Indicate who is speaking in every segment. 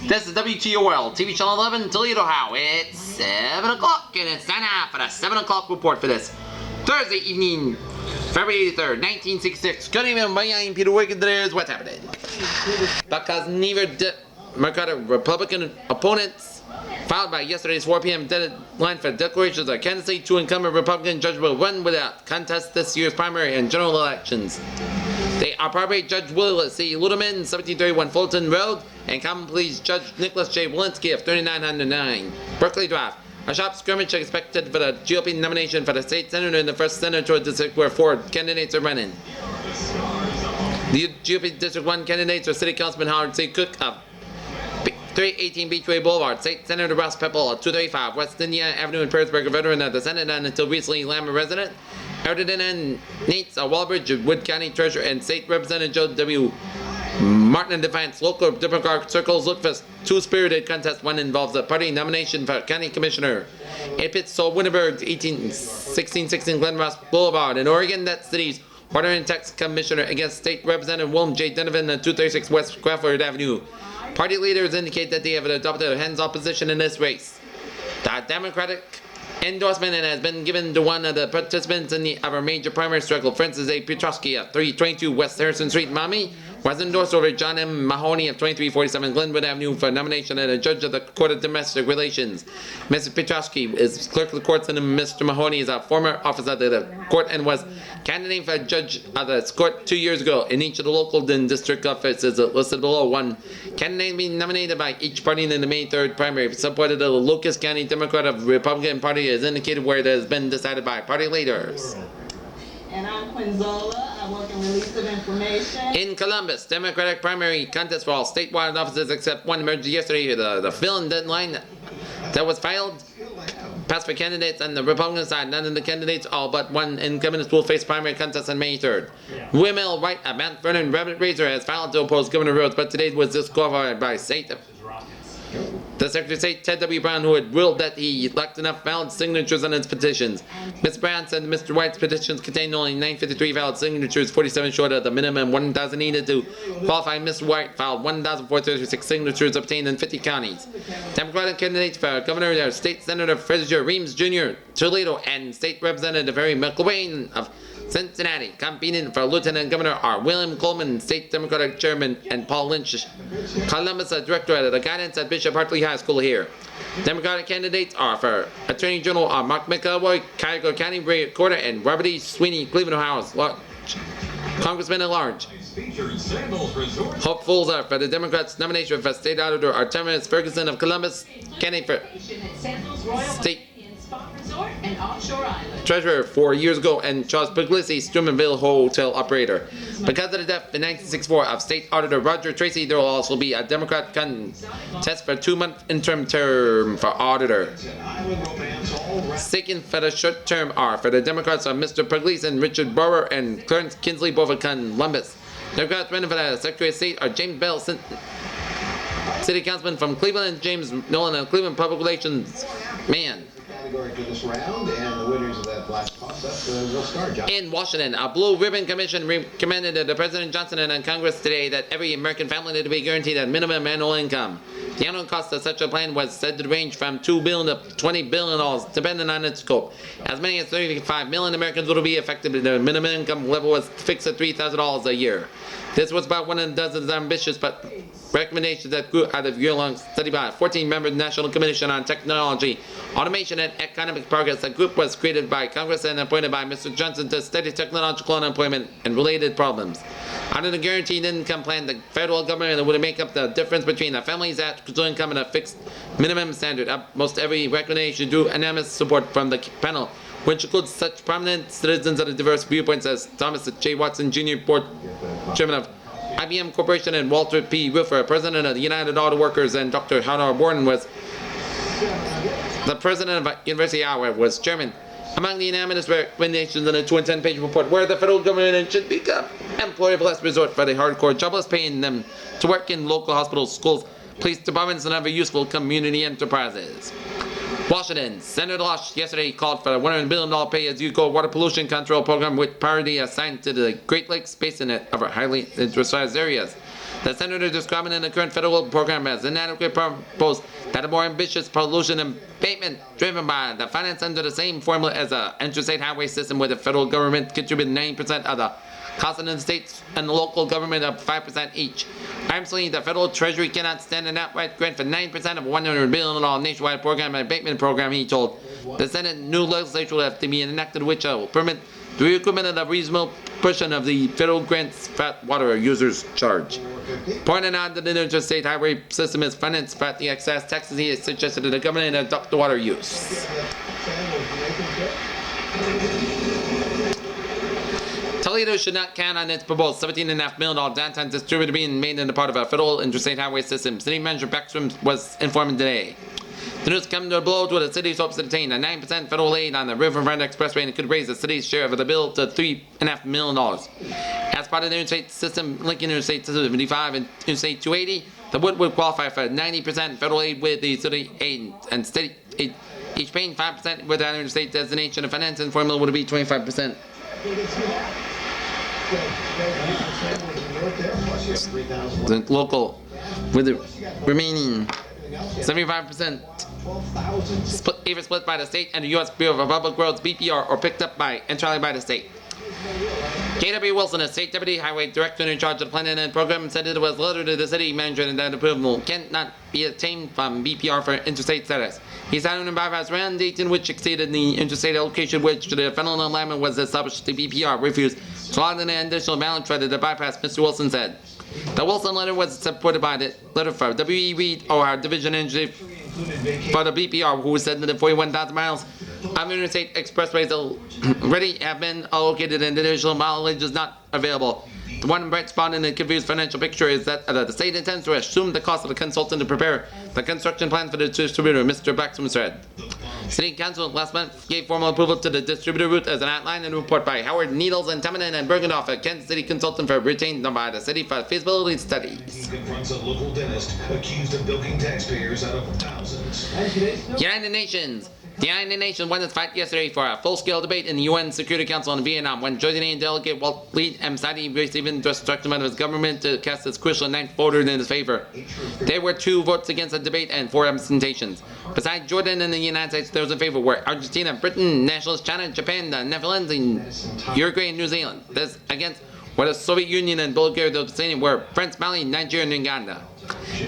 Speaker 1: This is WTOL, TV channel 11, Toledo, Ohio. It's 7 o'clock, and it's time now for the 7 o'clock report for this Thursday evening, February 3rd, 1966. Good evening, everybody. I'm Peter Wiggins. There's what's happening. Because neither Democratic Republican opponents filed by yesterday's 4 p.m. deadline for declarations of candidacy, two incumbent Republican judges will run without contest this year's primary and general elections. They are primary Judge Willis C. Ludeman, 1731 Fulton Road, and Common Pleas Judge Nicholas J. Walensky of 3909 Berkeley Drive. A sharp skirmish expected for the GOP nomination for the state senator in the first senatorial district where 4 candidates are running. The GOP District 1 candidates are City Councilman Howard C. Cook of 318 Beachway Boulevard, State Senator Ross Peppel of 235 West Indiana Avenue in Perrysburg, a veteran of the Senate and until recently Lambert resident. Ferdinand Nates of Walbridge, Wood County Treasurer, and State Representative Joe W. Martin in Defiance. Local Democratic circles look for two-spirited contest. One involves a party nomination for county commissioner. It pits Saul Winterberg, 1616 Glen Ross Boulevard in Oregon. That city's water and tax commissioner against State Representative William J. Donovan at 236 West Crawford Avenue. Party leaders indicate that they have adopted a hands-off position in this race. The Democratic endorsement has been given to one of the participants in the other major primary struggle. Francis A. Piotrowski of 322 West Harrison Street, Miami, was endorsed over John M. Mahoney of 2347 Glenwood Avenue for nomination as a judge of the Court of Domestic Relations. Mrs. Piotrowski is clerk of the courts, and Mr. Mahoney is a former officer of the court and was candidate for judge of the court 2 years ago. In each of the local and district offices listed below, one candidate being nominated by each party in the May 3rd primary, supported the Lucas County Democrat of Republican Party, as indicated where it has been decided by party leaders.
Speaker 2: And I'm Quinzola. I work in release of information.
Speaker 1: In Columbus, Democratic primary contest for all statewide offices except one emerged yesterday. The fill-in deadline that was filed passed for candidates on the Republican side. None of the candidates, all but one incumbent, will face primary contest on May 3rd. Wimel Wright of Mount Vernon Rabbit Raiser has filed to oppose Governor Rhodes, but today was disqualified by the Secretary of State, Ted W. Brown, who had ruled that he lacked enough valid signatures on his petitions. Ms. Brown said Mr. White's petitions contained only 953 valid signatures, 47 short of the minimum 1,000 needed to qualify. Ms. White filed 1,436 signatures obtained in 50 counties. Democratic candidates for governor are State Senator Frazier Reams Jr., Toledo, and State Representative Harry McElwain of Cincinnati. Competing for Lieutenant Governor are William Coleman, State Democratic Chairman, and Paul Lynch, Columbus Director of the Guidance at Bishop Hartley High School here. Democratic candidates are for Attorney General are Mark McElroy, Cuyahoga County Recorder, and Robert E. Sweeney, Cleveland, Ohio, Congressman at large. Hopefuls are for the Democrats' nomination for State Auditor are Terrence Ferguson of Columbus, candidate for State
Speaker 2: And offshore island.
Speaker 1: Treasurer 4 years ago, and Charles Puglisi, Steubenville Hotel operator. Because of the death in 1964 of State Auditor Roger Tracy, there will also be a Democrat contest for a 2-month interim term for auditor. Seeking for the short term are for the Democrats are Mr. Puglisi and Richard Burr and Clarence Kinsley, both of Columbus. Democrats running for the Secretary of State are James Bell, City Councilman from Cleveland, and James Nolan of Cleveland Public Relations man.
Speaker 3: For this round, and the winners of that last toss-up will start, John.
Speaker 1: In Washington, a Blue Ribbon Commission recommended to President Johnson and Congress today that every American family need to be guaranteed a minimum annual income. The annual cost of such a plan was said to range from $2 billion to $20 billion, depending on its scope. As many as 35 million Americans will be affected. The minimum income level was fixed at $3,000 a year. This was about one of the dozens ambitious but recommendations that grew out of year-long study by a 14-member National Commission on Technology, Automation, and Economic Progress. The group was created by Congress and appointed by Mr. Johnson to study technological unemployment and related problems. Under the Guaranteed Income Plan, the federal government would make up the difference between a family's actual income and a fixed minimum standard. Most every recommendation drew unanimous support from the panel, which includes such prominent citizens of the diverse viewpoints as Thomas J. Watson Jr., Board Chairman of IBM Corporation, and Walter P. Ruffer, President of the United Auto Workers, and Dr. Howard Warren was the President of University of Iowa, was Chairman. Among the unanimous recommendations in the 210-page report where the federal government should become employer of last resort for the hardcore jobless, paying them to work in local hospitals, schools, police departments, and other useful community enterprises. Washington, Senator Losh yesterday called for a $100 billion pay-as-you-go water pollution control program with priority assigned to the Great Lakes Basin and other highly industrialized areas. The senator describing the current federal program as inadequate proposed that a more ambitious pollution abatement driven by the finance under the same formula as a interstate highway system where the federal government contributed 90% of the cost of the states and the local government of 5% each. I'm saying the federal treasury cannot stand an outright grant for 9% of a $100 billion nationwide program and abatement program, he told. The Senate new legislation will have to be enacted which will permit the recoupment of a reasonable portion of the federal grants fat water users charge. Pointing out that the interstate highway system is financed by the excess taxes, he has suggested that the government adopt the water use. Toledo should not count on its proposed $17.5 million downtown distributor being made into part of a federal interstate highway system. City Manager Backstrom was informed today. The news comes to a blow to the city's hopes to attain a 9% federal aid on the Riverfront Expressway and it could raise the city's share of the bill to $3.5 million. As part of the interstate system linking Interstate 75 and Interstate 280, the would qualify for 90% federal aid with the city aid and state aid, each paying 5% with an interstate designation. The financing formula would be 25%. The local with the remaining 75% either split by the state and the U.S. Bureau of Public Roads (BPR) or picked up entirely by the state. K.W. Wilson, a state deputy highway director in charge of the planning and program, said it was a letter to the city manager and that approval cannot be obtained from BPR for interstate status. He signed a bypass round date in which exceeded the interstate allocation which the federal alignment was established. The BPR refused to allow an additional balance credit to bypass, Mr. Wilson said. The Wilson letter was supported by the letter for W.E. Reed, Ohio Division Engineer for the BPR, who said that the 41,000 miles of interstate expressways already have been allocated and additional mileage is not available. The one bright spot in the confused financial picture is that the state intends to assume the cost of the consultant to prepare the construction plan for the distributor, Mr. Backstrom said. City Council last month gave formal approval to the distributor route as an outline and report by Howard Needles and Tamanen and Bergendorf, a Kansas City consultant for retained by the city for feasibility studies.
Speaker 4: He confronts a local dentist accused of bilking taxpayers out of thousands.
Speaker 1: United Nations. The United Nations won its fight yesterday for a full-scale debate in the UN Security Council on Vietnam when Jordanian delegate Walid M. received instruction by his government to cast its crucial ninth vote in his favor. There were 2 votes against the debate and 4 abstentions. Besides Jordan and the United States, those in favor were Argentina, Britain, Nationalist China, Japan, the Netherlands, and Uruguay and New Zealand. This against where the Soviet Union and Bulgaria abstaining were France, Mali, Nigeria, and Uganda.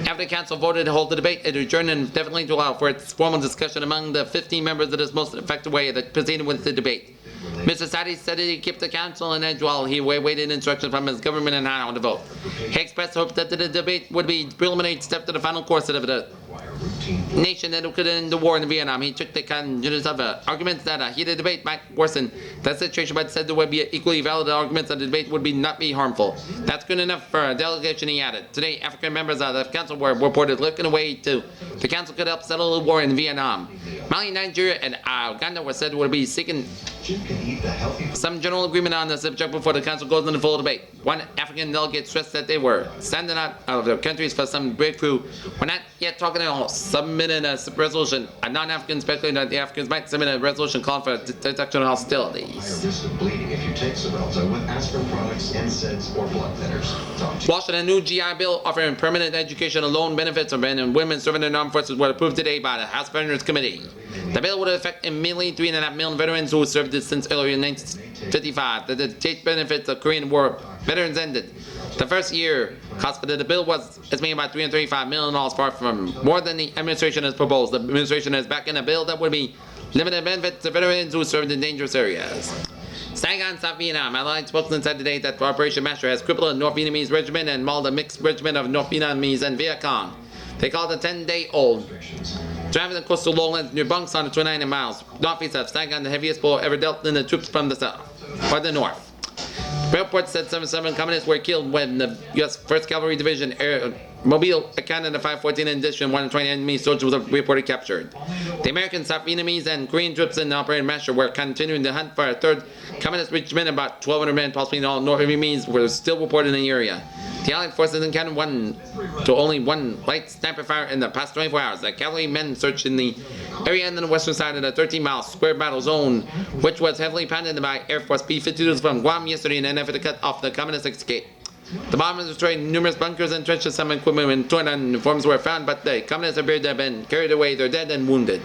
Speaker 1: After the council voted to hold the debate, it adjourned indefinitely to allow for its formal discussion among the 15 members of this most effective way that proceeded with the debate. Mr. Sadi said that he kept the council on edge while he awaited instructions from his government on how to vote. He expressed hope that the debate would be a preliminary step to the final course of the nation that could end the war in Vietnam. He took the cognizance of arguments that a heated debate might worsen that situation, but said there would be equally valid arguments that the debate would not be harmful. That's good enough for a delegation, he added. Today, African members of the council were reported looking away to the council could help settle the war in Vietnam. Mali, Nigeria, and Uganda were said would be seeking some general agreement on the subject before the council goes into full debate. One African delegate stressed that they were standing out of their countries for some breakthrough. We're not yet talking about submitting a resolution. A non-African speculated that the Africans might submit a resolution calling for detection of hostilities.
Speaker 3: Risk of bleeding if you take Xarelto with aspirin products, NSAIDs, or blood thinners.
Speaker 1: Washington, new GI Bill offering permanent education and loan benefits for men and women serving in the armed forces was approved today by the House Veterans Committee. The bill would affect immediately 3.5 million veterans who served since earlier in 1955. The state benefits of Korean War veterans ended. The first year cost for the bill was estimated about $335 million, far from more than the administration has proposed. The administration is backing a bill that would be limited benefits to veterans who served in dangerous areas. Saigon, South Vietnam. Allied spokesman said today that Operation Master has crippled a North Vietnamese regiment and mauled a mixed regiment of North Vietnamese and Viet Cong. They called it 10-day-old. Driving the coastal lowlands near Bunks on the 29 miles northeast of Saigon, the heaviest blow ever dealt in the troops from the south or the north. Reports said 77 communists were killed when the U.S. 1st Cavalry Division Mobile accounted the 514 in addition 120 enemy soldiers were reported captured. The American, South Vietnamese, and Korean troops in Operation Master were continuing the hunt for a 3rd communist regiment. About 1,200 men, possibly all North Vietnamese, were still reported in the area. The Allied forces encountered only one light sniper fire in the past 24 hours. The cavalry men searched in the area on the western side of the 13-mile square battle zone, which was heavily pounded by Air Force B-52s from Guam yesterday in an effort to cut off the communist escape. The bombers destroyed numerous bunkers and trenches. Some equipment and torn and uniforms were found, but the communists appeared to have been carried away. They're dead and wounded.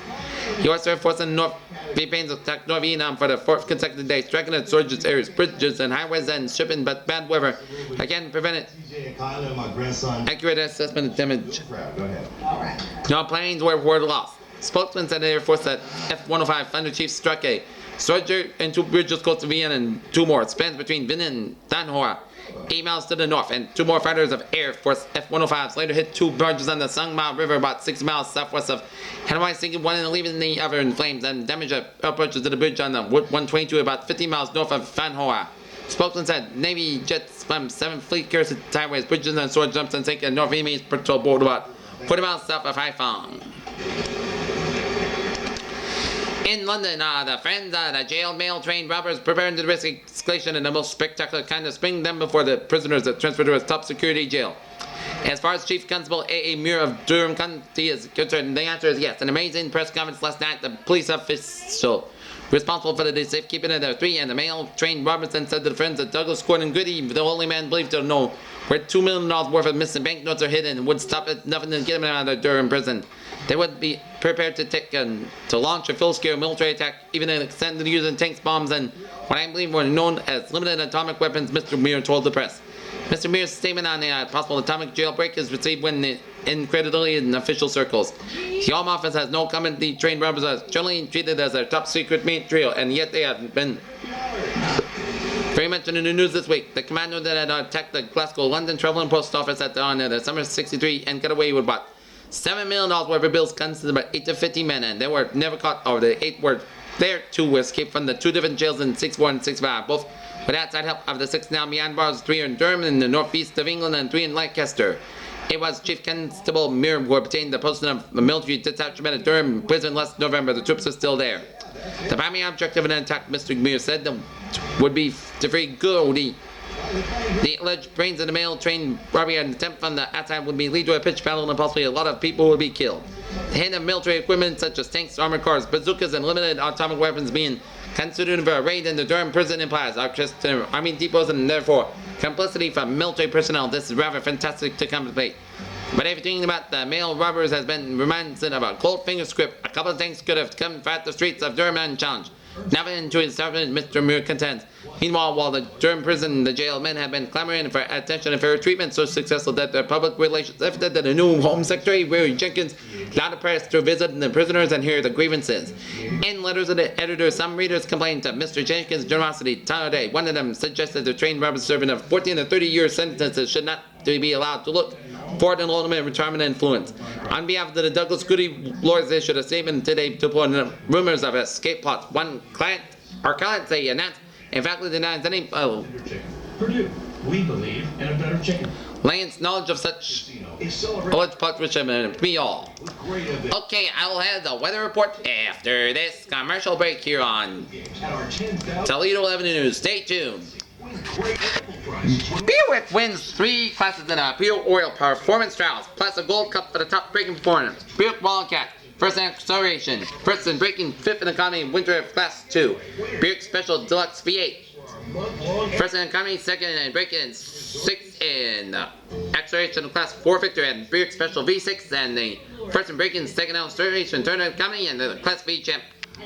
Speaker 1: U.S. Air Force and North Philippines attacked North Vietnam for the fourth consecutive day, striking at soldiers' areas, bridges, and highways, and shipping, but bad weather again prevented accurate assessment of damage. No planes were lost. Spokesman said the Air Force that F-105 Thunder Chief struck a soldier and 2 bridges close to Vienna and 2 more. It spans between Vienna and Dan Hoa, 8 miles to the north, and 2 more fighters of Air Force F-105s later hit 2 barges on the Sangma River about 6 miles southwest of Hanoi, sinking one and leaving the other in flames, and damaged approaches to the bridge on the Route 122 about 50 miles north of Phan Hoa. Spokesman said Navy jets from 7th Fleet carriers highways, bridges, and sword jumps and sank a North Vietnamese patrol boat about 40 miles south of Haiphong. In London, the friends of the jailed male-trained robbers preparing to risk escalation in the most spectacular kind of spring them before the prisoners are transferred to a top-security jail. As far as Chief Constable A.A. Muir of Durham County is concerned, the answer is yes. An amazing press conference last night, the police official responsible for the safekeeping of the 3 and the male-trained robbers then said to the friends that Douglas Gordon Goody, the only man believed to know where $2 million worth of missing banknotes are hidden, and would stop at nothing to get them out of Durham prison. They would be prepared to launch a full-scale military attack, even an extended using tanks, bombs, and what I believe were known as limited atomic weapons, Mr. Muir told the press. Mr. Muir's statement on a possible atomic jailbreak is received when incredibly in official circles. The Home Office has no comment. The trained robbers are generally treated as a top-secret trio, and yet they have been very much in the news this week. The commando that had attacked the Glasgow London Travelling Post Office at the summer '63 and got away with about $7 million worth of bills consisted of about 8 to 50 men, and they were never caught, or the 8 were there. 2 were escaped from the 2 different jails in 64 and 65, both with outside help of the 6 now beyond bars, 3 in Durham in the northeast of England and 3 in Lancaster. It was Chief Constable Muir who obtained the posting of the military detachment at Durham prison last November. The troops are still there. The primary objective of an attack, Mr. Muir said, would be to free Goody. The alleged brains of the male-trained robbery and attempt from the outside would be lead to a pitched battle, and possibly a lot of people would be killed. The hand of military equipment such as tanks, armored cars, bazookas, and limited atomic weapons being considered for a raid in the Durham prison implies access to army depots and therefore complicity from military personnel. This is rather fantastic to contemplate. But everything about the male robbers has been reminded of a Goldfinger script. A couple of things could have come at the streets of Durham unchallenged. Nothing to his servant, Mr. Muir contends. Meanwhile, while the Durham prison, the jail men have been clamoring for attention and fair treatment, so successful that their public relations efforts that the new Home Secretary, Roy Jenkins, allowed the press to visit the prisoners and hear the grievances. In letters of the editor, some readers complained of Mr. Jenkins' generosity today. One of them suggested the trained robbers serving of 14 to 30-year sentences should not be allowed to look forward in ultimate retirement influence. On behalf of the Douglas Goody lawyers issued a statement today to report rumors of escape plots. One client, they announced, in fact, denies any
Speaker 4: Purdue, we believe in a better chicken.
Speaker 1: Lane's knowledge of such alleged plots which have me all. Okay, I will have the weather report after this commercial break here on Toledo 11 News. Stay tuned. Buick wins 3 classes in a Buick Oil Performance Trials, plus a gold cup for the top braking performance. Buick Wildcat, first in acceleration, first in braking, 5th in economy, winter class 2. Buick Special Deluxe V8, first in economy, 2nd in braking, and 6th in acceleration class 4 victor, and Buick Special V6, and the first in braking, 2nd in acceleration, 3rd in economy, and the class V champ.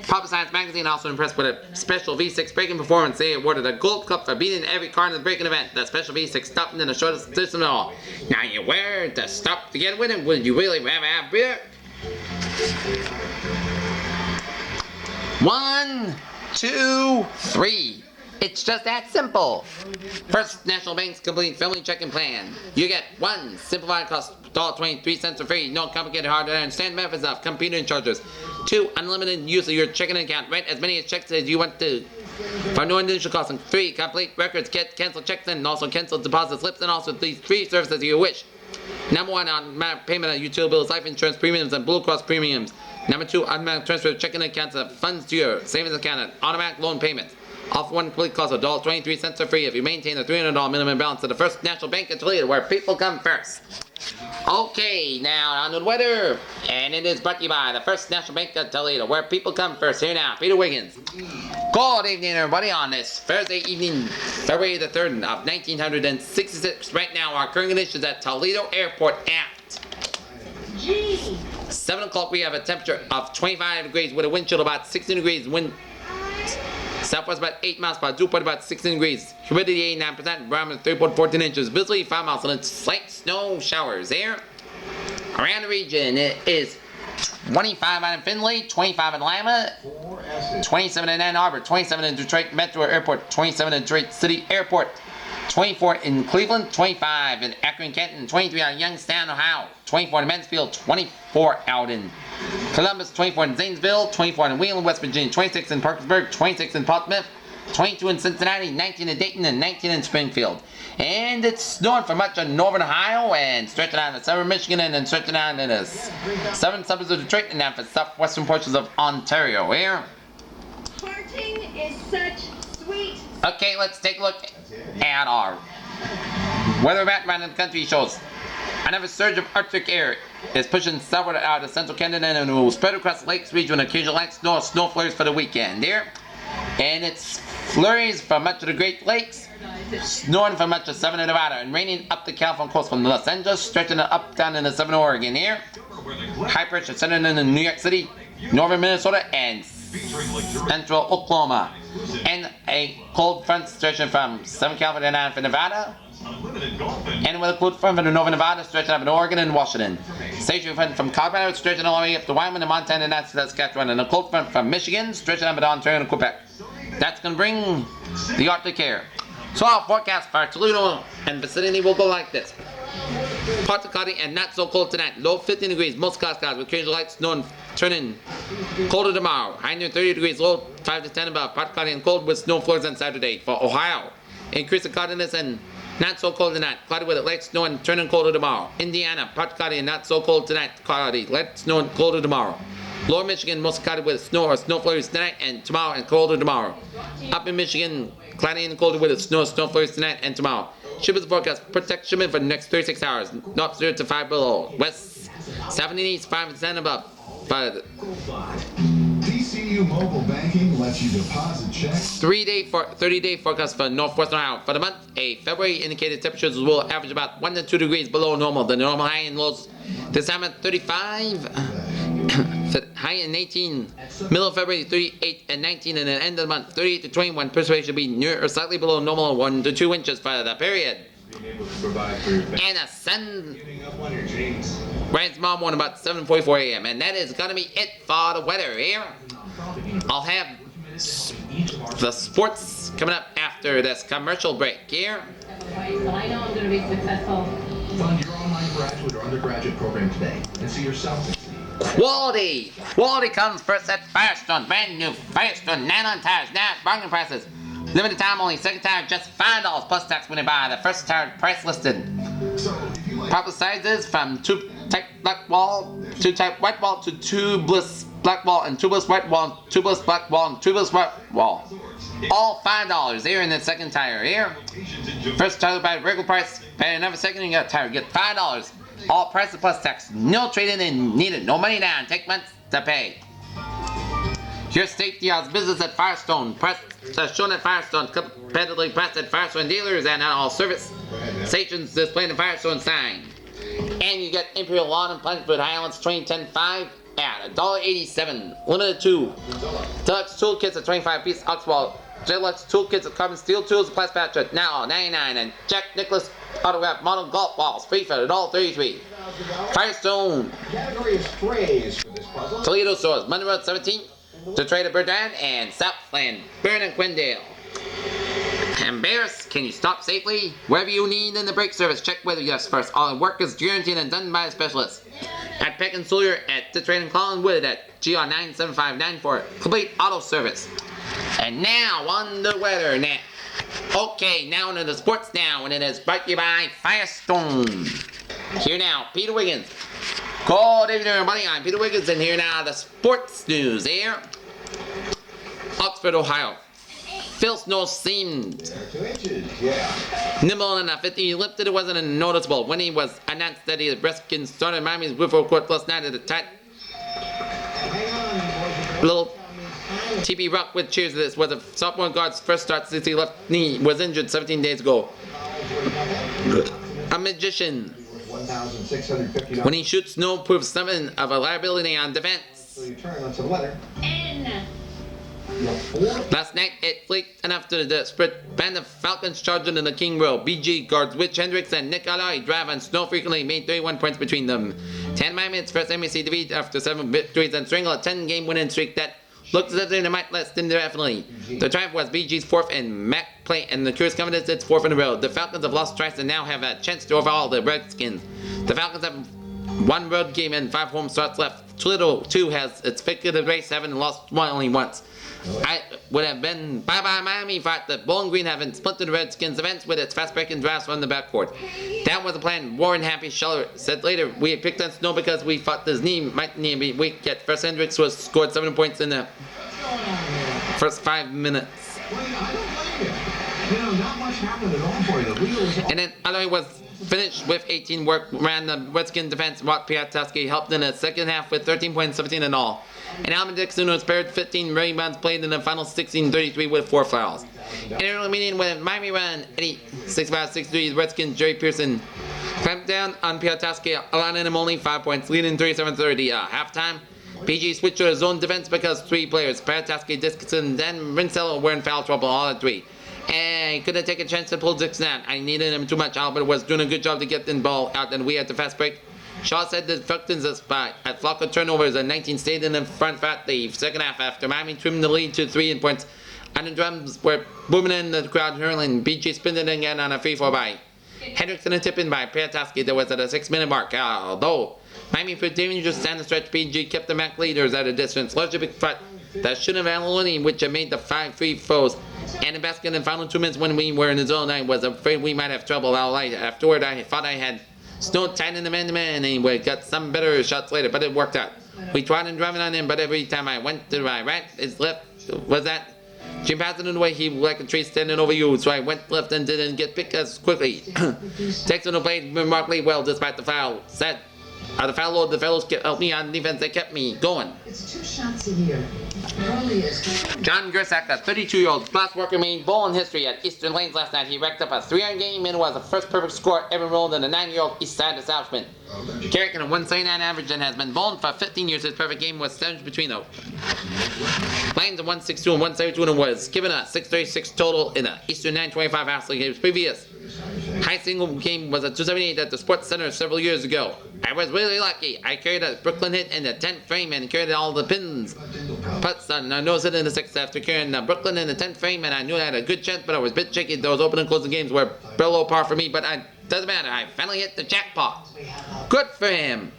Speaker 1: Pop Science Magazine also impressed with a special V6 braking performance. They awarded a gold cup for beating every car in the braking event. The special V6 stopped in the shortest distance of all. Now you where to stop to get with it? Would you really rather have beer? 1, 2, 3. It's just that simple. First National Bank's complete family checking plan. You get 1 simplified cost, $1.23 cents for free, no complicated hard to understand methods of computing charges. 2 unlimited use of your checking account. Write as many checks as you want to for no initial cost. And 3 complete records, get cancel checks and also cancel deposit slips, and also these 3 services you wish. Number 1, automatic payment of utility bills, life insurance premiums, and Blue Cross premiums. Number 2, automatic transfer of checking accounts of funds to your savings account and automatic loan payments. Off one complete cost of $1.23 are free if you maintain the $300 minimum balance at the First National Bank in Toledo, where people come first. Okay, now on to the weather, and it is brought to you by the First National Bank of Toledo, where people come first. Here now, Peter Wiggins. Good evening, everybody, on this Thursday evening, February the 3rd of 1966. Right now, our current conditions at Toledo Airport at 7 o'clock. We have a temperature of 25 degrees with a wind chill about 16 degrees. Wind southwest about 8 miles per hour, dew point about 16 degrees. Humidity 89%, barometer 3.14 inches. Visibility 5 miles, and it's slight snow showers there. Around the region, it is 25 out in Findlay, 25 in Lima, 27 in Ann Arbor, 27 in Detroit Metro Airport, 27 in Detroit City Airport, 24 in Cleveland, 25 in Akron, Canton, 23 out in Youngstown, Ohio, 24 in Mansfield, 24 out in Columbus, 24 in Zanesville, 24 in Wheeling, West Virginia, 26 in Parkersburg, 26 in Portsmouth, 22 in Cincinnati, 19 in Dayton, and 19 in Springfield. And it's snowing for much of northern Ohio and stretching out into southern Michigan and then stretching out into the southern suburbs of Detroit and down for southwestern portions of Ontario. Here.
Speaker 5: Farting is such sweet.
Speaker 1: Okay, let's take a look at our weather map around the country. Shows another surge of Arctic air is pushing southward out of central Canada and will spread across the lakes region with occasional light snow or snow flurries for the weekend there. And it's flurries from much of the Great Lakes, snowing from much of southern Nevada, and raining up the California coast from Los Angeles, stretching it up down into southern Oregon here. High pressure centered in New York City, northern Minnesota, and central Oklahoma. And a cold front stretching from southern California down to Nevada. And with a cold front from northern Nevada stretching up in Oregon and Washington. Stationary front from Colorado stretching all the way up to Wyoming and Montana and that's Saskatchewan. And a cold front from Michigan stretching up into Ontario and Quebec. That's going to bring the Arctic air. So our forecast for Toledo and vicinity will go like this. Partly cloudy and not so cold tonight. Low 15 degrees, most clouds with occasional light snow and turning colder tomorrow. High near 30 degrees, low 5 to 10 above. Partly cloudy and cold with snow flurries on Saturday. For Ohio, increase in cloudiness and not so cold tonight. Cloudy with light snow and turning colder tomorrow. Indiana, partly cloudy and not so cold tonight. Cloudy, light snow and colder tomorrow. Lower Michigan, most cloudy with snow or snow flurries tonight and tomorrow and colder tomorrow. Up in Michigan, cloudy and colder with snow flurries tonight and tomorrow. Shipper's forecast, protect shipment for the next 36 hours. North 0 to 5 below. West 7 and east 5 to 10 above.
Speaker 6: DCU Mobile Banking lets you deposit checks.
Speaker 1: 30-day forecast for northwestern Ohio. For the month, a February indicated temperatures will average about 1 to 2 degrees below normal. The normal high and lows this time at 35. High in 18, middle of February 38 and 19, and at the end of the month 38 to 21. Precipitation should be near or slightly below normal, 1 to 2 inches for the period. And a sun right tomorrow morning about 7:44 a.m. And that is gonna be it for the weather here. I'll have the sports coming up after this commercial break here.
Speaker 5: But I know I'm going to be successful.
Speaker 3: Fund your online graduate or undergraduate program today and see yourself succeed.
Speaker 1: Quality comes first at Firestone. Brand new Firestone nylon tires now at bargain prices. Limited time only. Second tire just $5 plus tax when you buy. The first tire price listed. Proper sizes from tube type black wall, tube type white wall to tubeless black wall and tubeless white wall, tubeless black wall and tubeless white wall. All $5 here in the second tire here. First tire by regular price. Pay another second you got a tire. Get $5. All prices plus tax. No trade-in needed. No money down. Take months to pay. Your safety house business at Firestone. Press shown at Firestone. Competitively priced at Firestone dealers and at all service stations displaying the Firestone sign. And you get Imperial Lawn and Plankford Highlands 2010-5 at $1.87. Limited to Deluxe Toolkits at 25 piece Oxball. Deluxe Toolkits of carbon steel tools, plus patch at now $99, and Jack Nicklaus autograph model golf balls, free for $1.33. Firestone.
Speaker 6: Category is phrase for this puzzle.
Speaker 1: Toledo stores, Monday Road 17, Detroit at Bertrand, and Southland, Burn and Quindale. And Bears, can you stop safely? Wherever you need in the brake service, check whether yes first. All work is guaranteed and done by a specialist. At Peck and Sawyer at Detroit and Collinwood at GR 97594 for complete auto service. And now on the weather now. Okay, now into the sports now, and it is brought to you by Firestone. Here now, Peter Wiggins. Good evening, everybody. I'm Peter Wiggins, and here now the sports news here. Oxford, Ohio. Phil Snow seemed
Speaker 6: 2 inches, yeah.
Speaker 1: nimble enough. If he lifted, it wasn't noticeable. When he was announced that the Redskins started Miami's Woodford Court last night at the tight little TB Rockwood cheers this was a sophomore guard's first start since his left knee was injured 17 days ago. A magician.
Speaker 6: $1,650.
Speaker 1: When he shoots, Snow proves something of a liability on defense.
Speaker 6: So you turn on some letter.
Speaker 5: N.
Speaker 1: Last night, it flaked enough to the spread band of Falcons charged into the King Row. BG guards Rich Hendricks and Nick Alloy drive and Snow frequently made 31 points between them. 10 Miami's first MAC defeat after 7 victories and strangle a 10-game winning streak that looks as if they might last indefinitely. The triumph was BG's 4th in MAC play and the Curious Confidence its 4th in a row. The Falcons have lost twice and now have a chance to overhaul the Redskins. The Falcons have 1 road game and 5 home starts left. Toledo, too, has its pick of the race, having lost only once. I would have been bye-bye Miami thought that Bowling Green having splintered the Redskins events with its fast-breaking drafts from the backcourt. That was the plan. Warren Happy Scheller said later, we had picked on Snow because we thought his knee might need to be weak, yet first Hendricks was scored 7 points in the first 5 minutes.
Speaker 6: Well, I don't blame you. You know, not much happened at all for you. The wheels.
Speaker 1: And then Alloy was finished with 18 work, ran the Redskin defense. Watt Piatoski helped in the second half with 13 points, 17 in all. And Alvin Dixon was spared 15 rebounds played in the final 16-33 with 4 fouls. In the early meeting with Miami ran 6-5-6-3, the Redskins Jerry Pearson clamped down on Piatoski, allowing him only 5 points, leading 37-30. Halftime, PG switched to his own defense because 3 players, Piatoski, Dixon, and Rincello were in foul trouble all at 3. And he couldn't take a chance to pull Dixon out. I needed him too much. Albert was doing a good job to get the ball out, and we had the fast break. Shaw said the Falcons at flock of turnovers and 19 stayed in the front at the second half after Miami trimmed the lead to 3 points. And the drums were booming in the crowd hurling. BG spinned it again on a free throw by Hendricks and a tip in by Piatoski that was at a 6-minute mark. Although Miami put dangerous down the stretch, BG kept the MAC leaders at a distance. Large a big fight that should have had which had made the 5 free throws. And the basket in the final 2 minutes when we were in the zone, I was afraid we might have trouble all night. Afterward, I thought I had Snow tight in the man-to-man, and we got some better shots later, but it worked out. We tried and driving on him, but every time I went to my right, his left was that. Jim passed it away, he like a tree standing over you, so I went left and didn't get picked as quickly. Texan who played remarkably well despite the foul. Said, the foul load, the fellows helped me on defense, they kept me going.
Speaker 7: It's 2 shots a year. Early is
Speaker 1: John Gersak, a 32-year-old fast worker, made bowl in history at Eastern Lanes last night. He racked up a 3-run game and was the first perfect score ever rolled in the 9-year-old East Side establishment. Carrick in a 179 average and has been bowling for 15 years. His perfect game was sandwiched between them. Lanes of 162 and 172 and was given a 636 total in the Eastern 925 House League games previous. High single game was a 278 at the Sports Center several years ago. I was really lucky. I carried a Brooklyn hit in the 10th frame and carried all the pins. Putts on a nose hit in the 6th after carrying Brooklyn in the 10th frame, and I knew I had a good chance, but I was a bit shaky. Those open and closing games were below par for me, but it doesn't matter. I finally hit the jackpot. Good for him.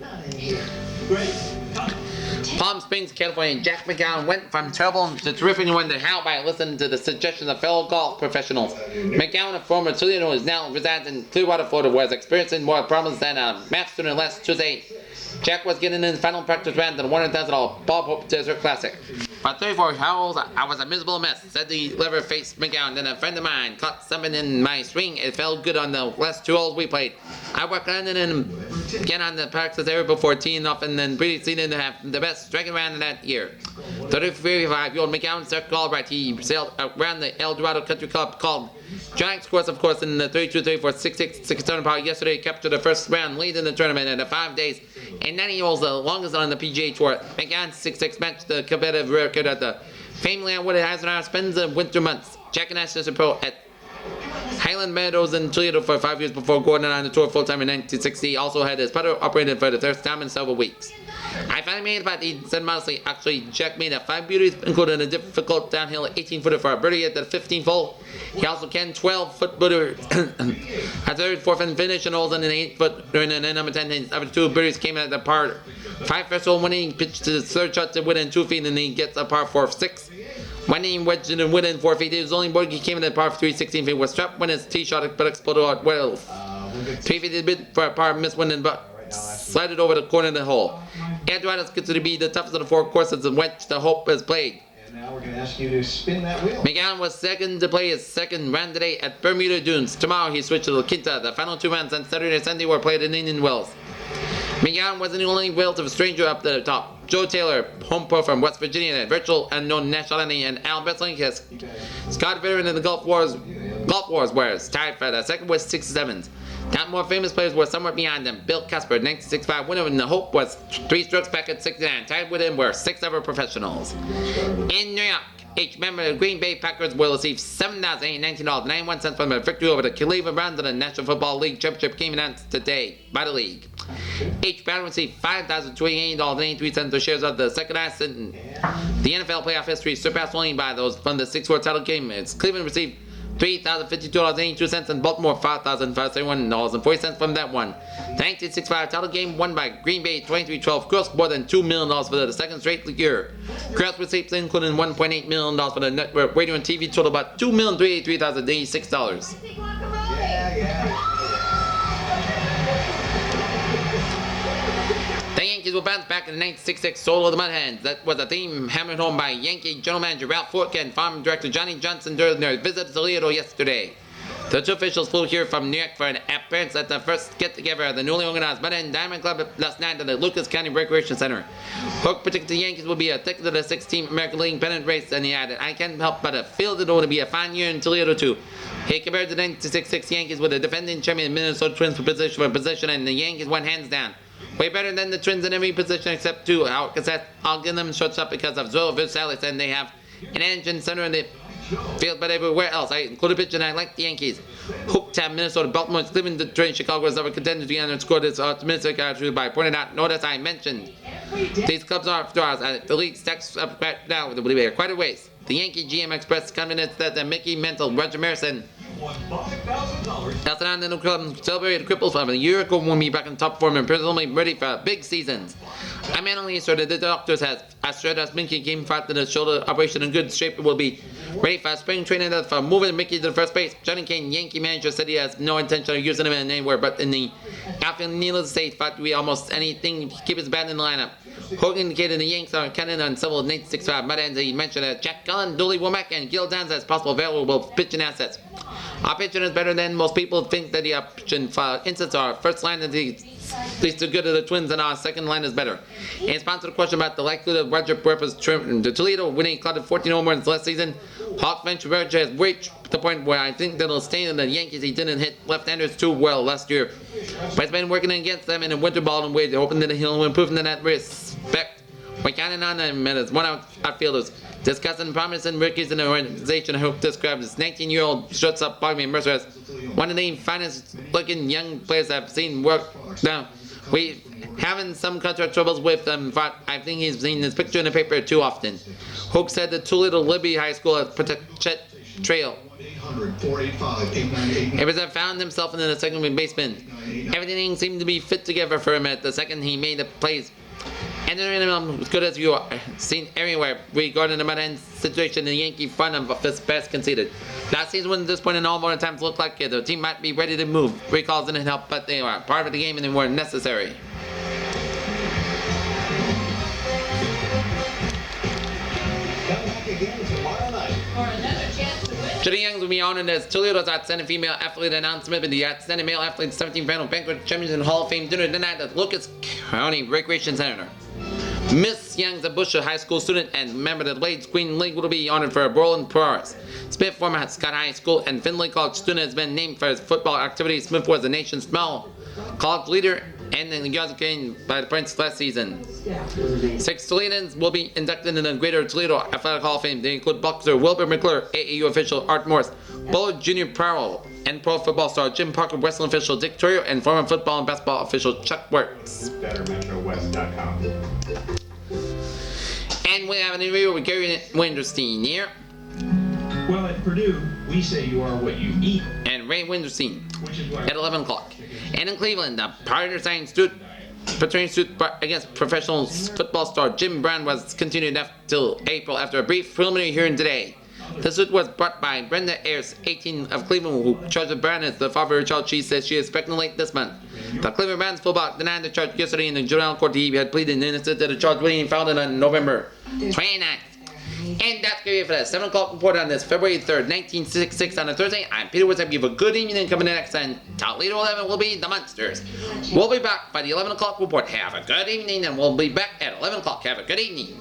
Speaker 1: Palm Springs, California, Jack McGowan went from trouble to terrific and wonder how by listening to the suggestions of fellow golf professionals. McGowan, a former Toledo, is now resides in Clearwater, Florida, was experiencing more problems than a math student last Tuesday. Jack was getting in his final practice round at the $100,000 Bob Hope Desert Classic. For 34 holes, I was a miserable mess, said the leather-faced McGowan. Then a friend of mine caught something in my swing. It felt good on the last 2 holes we played. I worked on it and again on the practice area before teeing off, and then pretty soon to have the best striking round of that year. 35-year-old McGowan struck Albright. He sailed around the El Dorado Country Club called Giants course, of course, in the 32-34 6-7 par yesterday. Captured the first round lead in the tournament in the 5 days. And 90 holes, the longest on the PGA Tour. McGowan 6-6 matched the competitive record at the famed Wooded Eisenhower spends the winter months. Jack and Ash is a pro at Highland Meadows in Toledo for 5 years before going on the tour full-time in 1960. He also had his putter operated for the first time in several weeks. I finally made it, but he said modestly, actually, Jack made 5 beauties, including a difficult downhill 18-footer for a birdie at the 15th hole. He also can 12-foot footer, a third, fourth, and finish, and holes in an 8-foot, and then number 10, his other 2 birdies came at the par 5 first hole when he pitched his third shot to within 2 feet, and he gets a par 4 6. When he wedged it within 4 feet, his only bogey came in at par 3, 16 feet, was trapped when his tee shot but exploded out well. 3 feet is bid for a par, missed one, and slided over the corner of the hole. El Dorado is considered to be the toughest of the 4 courses in which the Hope has played.
Speaker 4: And now we're going to ask you to spin that wheel.
Speaker 1: McGowan was second to play his second round today at Bermuda Dunes. Tomorrow he switched to La Quinta. The final 2 rounds on Saturday and Sunday were played in Indian Wells. McGowan wasn't the only relative stranger up to the top. Joe Taylor, home pro from West Virginia, a virtual unknown nationality, and Al Bessling, his Scott veteran in the Gulf Wars wears tied for the second with 67s. Top more famous players were somewhere behind them. Bill Casper, 1965 winner, and the Hope was 3 strokes back at 69. Tied with him were 6 other professionals. In New York, each member of the Green Bay Packers will receive $7,019.91 from a victory over the Cleveland Browns in the National Football League Championship game announced today by the league. Each Brown received $5,028.83 for shares of the second highest in the NFL playoff history, surpassed only by those from the 6-4 title game. As Cleveland received $3,052.82 and Baltimore $5,531.40 from that one. The 1965 title game won by Green Bay 23-12 grossed more than $2 million for the second straight year. Gross receipts including $1.8 million for the network radio and TV total about $2,383,086. The Yankees will bounce back in the 1966 Solo of the Mud Hens. That was a theme hammered home by Yankee General Manager Ralph Fork and Farm Director Johnny Johnson during their visit to Toledo yesterday. The 2 officials flew here from New York for an appearance at the first get-together of the newly organized Mud Hen Diamond Club last night at the Lucas County Recreation Center. Fork predicted the Yankees will be a ticket to the 6-team American League pennant race, and he added, "I can't help but feel that it will be a fine year in Toledo too." He compared the 1966 Yankees with the defending champion Minnesota Twins for position, and the Yankees went hands down. Way better than the Twins in every position except 2. I'll give them shortstop because of Zoe Versailles, and they have an engine center in the field, but everywhere else. I included pitch, and I like the Yankees. Hook tab Minnesota, Baltimore, Cleveland, Detroit, Chicago as other contenders together and scored this optimistic attitude by pointing out, notice I mentioned these clubs are after us. The league stacks up right now with quite a ways. The Yankee GM expressed confidence that the Mickey Mantle, Roger Marison, Elton and the club celebrated cripples from a year ago when we back in top form and presently ready for big seasons. I'm only sure that the doctors has assured us Mickey came back to the shoulder operation in good shape. It will be ready for spring training for moving Mickey to the first base. Johnny Kane, Yankee manager, said he has no intention of using him anywhere but in the outfield. Needless to say, thought we almost anything to keep his bat in the lineup. Hogan indicated the Yanks are counting on several 1965 Mud Hens. He mentioned that Jack Cullen, Dooley Womack, and Gil Danza as possible available pitching assets. Our pitching is better than most people think that the option for instance our first line is at least as good as the Twins and our second line is better. In response to the question about the likelihood of Roger Purpose to Toledo winning club 14 home runs last season, Hawk Venture has reached the point where I think that he'll stay in the Yankees. He didn't hit left-handers too well last year, but he's been working against them in a winter ball and ways hoping that he'll improve in that respect. We're counting on him as one outfielders. Discussing promising rookies in the organization, I hope described this 19-year-old shortstop Bobby Mercer as one of the finest looking young players I've seen work. Now, we having some contract troubles with him, but I think he's seen his picture in the paper too often. Hook said the Toledo Liberty High School has Chet Trail. Everett found himself in the second baseman. Everything seemed to be fit together for him at the second he made the plays. And then as good as you are seen everywhere regarding the Mud Hen situation, the Yankee front of this best conceded. Last season when this point in all more times looked like the team might be ready to move. Recalls didn't help, but they were part of the game and they were necessary.
Speaker 4: Come back again tomorrow night.
Speaker 5: For another chance to win.
Speaker 1: Judy Youngs will be honored as Toledo's outstanding female athlete announcement with the outstanding male athlete 17th panel banquet championship Hall of Fame dinner tonight at Lucas County Recreation Center. Miss Youngs, a Bush High School student and member of the Ladies Queen League, will be honored for her role in prowess. Smith, former Scott High School and Findlay College student, has been named for his football activities. Smith was the nation's small college leader and in the yards gained by the Prince last season. 6 Toledans will be inducted in the Greater Toledo Athletic Hall of Fame. They include boxer Wilbur McClure, AAU official Art Morris, bowler Junior Powell, and pro football star Jim Parker, wrestling official Dick Torrio, and former football and basketball official Chuck Works.
Speaker 3: BetterMetroWest.com.
Speaker 1: And we have an interview with Gary Winterstein here.
Speaker 4: Well, at Purdue, we say you are what you eat,
Speaker 1: And Ray Winterstein
Speaker 4: which is why
Speaker 1: at 11 o'clock. And in Cleveland, the Pioneer Sign paternity suit against professional football star Jim Brown was continued till April after a brief preliminary hearing today. The suit was brought by Brenda Ayers, 18 of Cleveland, who charged Brown as the father of her child. She says she is expecting late this month. The Cleveland Browns fullback denied the charge yesterday in the juvenile court. He had pleaded innocent to the charge when he filed it on November 29th. And that's going to be it for that 7 o'clock report on this February 3rd, 1966 on a Thursday. I'm Peter Woods. I give a good evening, and coming in next on Toledo 11 will be the Monsters. We'll be back by the 11 o'clock report. Have a good evening, and we'll be back at 11 o'clock. Have a good evening.